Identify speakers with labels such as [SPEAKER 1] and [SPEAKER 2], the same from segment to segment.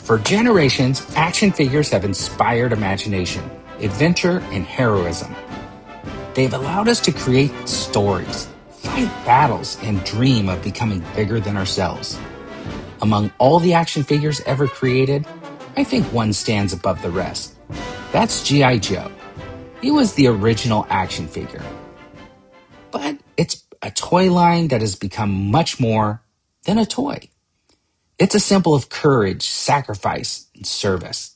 [SPEAKER 1] For generations, action figures have inspired imagination, adventure, and heroism. They've allowed us to create stories, fight battles, and dream of becoming bigger than ourselves. Among all the action figures ever created, I think one stands above the rest. That's G.I. Joe. He was the original action figure. But it's a toy line that has become much more than a toy. It's a symbol of courage, sacrifice, and service.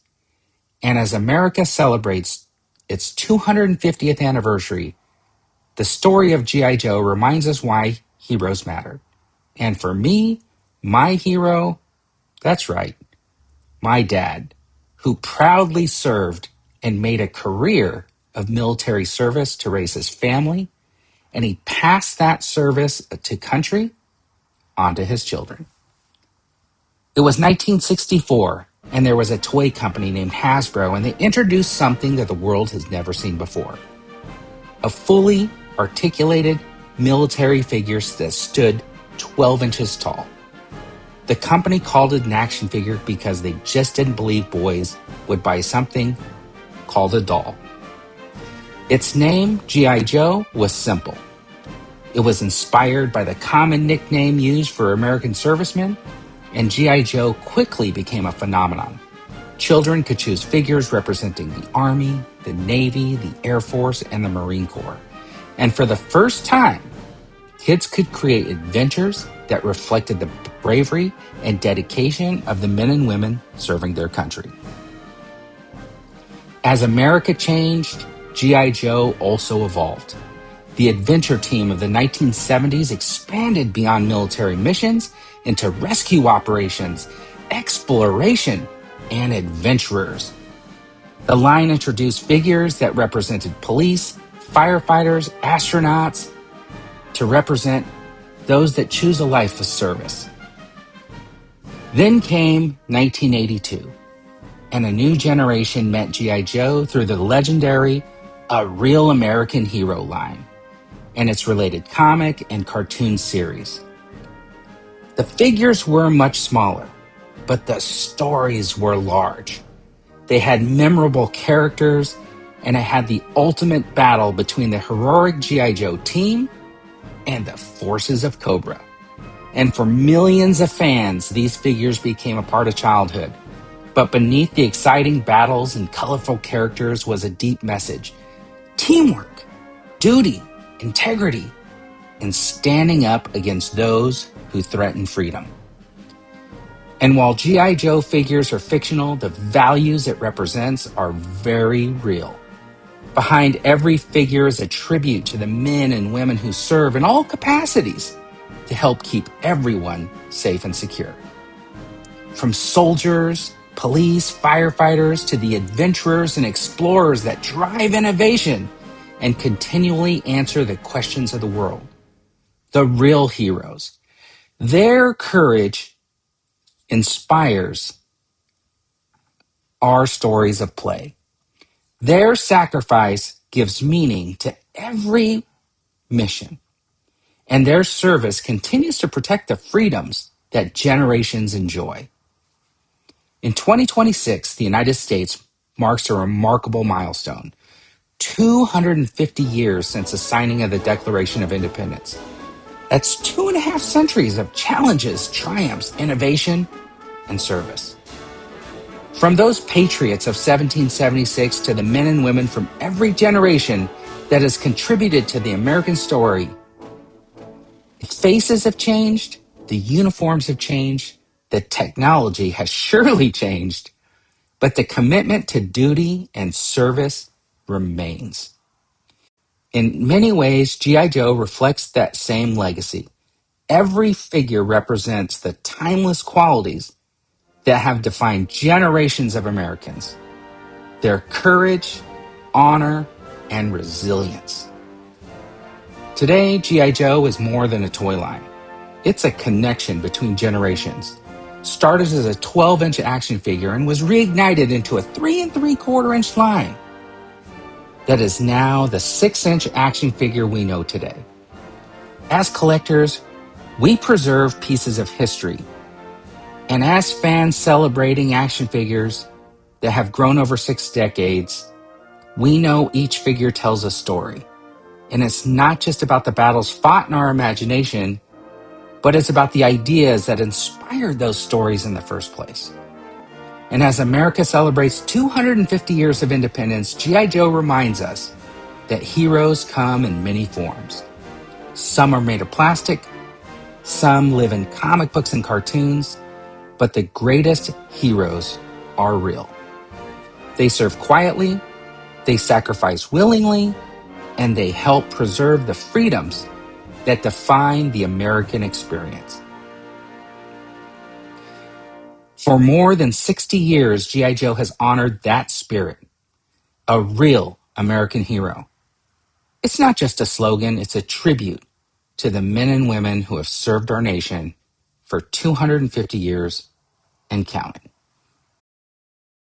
[SPEAKER 1] And as America celebrates its 250th anniversary, the story of G.I. Joe reminds us why heroes matter. And for me, my hero, that's right, my dad, who proudly served and made a career of military service to raise his family, and he passed that service to country onto his children. It was 1964, and there was a toy company named Hasbro, and they introduced something that the world has never seen before. A fully articulated military figure that stood 12 inches tall. The company called it an action figure because they just didn't believe boys would buy something called a doll. Its name, G.I. Joe, was simple. It was inspired by the common nickname used for American servicemen, and G.I. Joe quickly became a phenomenon. Children could choose figures representing the Army, the Navy, the Air Force, and the Marine Corps. And for the first time, kids could create adventures that reflected the bravery and dedication of the men and women serving their country. As America changed, G.I. Joe also evolved. The adventure team of the 1970s expanded beyond military missions into rescue operations, exploration, and adventurers. The line introduced figures that represented police, firefighters, astronauts, to represent those that choose a life of service. Then came 1982, and a new generation met G.I. Joe through the legendary A Real American Hero line and its related comic and cartoon series. The figures were much smaller, but the stories were large. They had memorable characters, and it had the ultimate battle between the heroic G.I. Joe team and the forces of Cobra. And for millions of fans, these figures became a part of childhood. But beneath the exciting battles and colorful characters was a deep message: teamwork, duty, integrity, and standing up against those who threaten freedom. And while G.I. Joe figures are fictional, the values it represents are very real. Behind every figure is a tribute to the men and women who serve in all capacities to help keep everyone safe and secure. From soldiers, police, firefighters, to the adventurers and explorers that drive innovation and continually answer the questions of the world. The real heroes. Their courage inspires our stories of play. Their sacrifice gives meaning to every mission. And their service continues to protect the freedoms that generations enjoy. In 2026, the United States marks a remarkable milestone. 250 years since the signing of the Declaration of Independence. That's 2.5 centuries of challenges, triumphs, innovation, and service. From those patriots of 1776 to the men and women from every generation that has contributed to the American story, the faces have changed, the uniforms have changed, the technology has surely changed, but the commitment to duty and service remains. In many ways, G.I. Joe reflects that same legacy. Every figure represents the timeless qualities that have defined generations of Americans. Their courage, honor, and resilience. Today, G.I. Joe is more than a toy line. It's a connection between generations. Started as a 12-inch action figure and was reignited into a 3 3/4-inch line. That is now the 6-inch action figure we know today. As collectors, we preserve pieces of history And as fans celebrating action figures that have grown over 6 decades, we know each figure tells a story. And it's not just about the battles fought in our imagination, but it's about the ideas that inspired those stories in the first place. And as America celebrates 250 years of independence, G.I. Joe reminds us that heroes come in many forms. Some are made of plastic, some live in comic books and cartoons, but the greatest heroes are real. They serve quietly, they sacrifice willingly, and they help preserve the freedoms that define the American experience. For more than 60 years, G.I. Joe has honored that spirit, a real American hero. It's not just a slogan, it's a tribute to the men and women who have served our nation for 250 years and counting.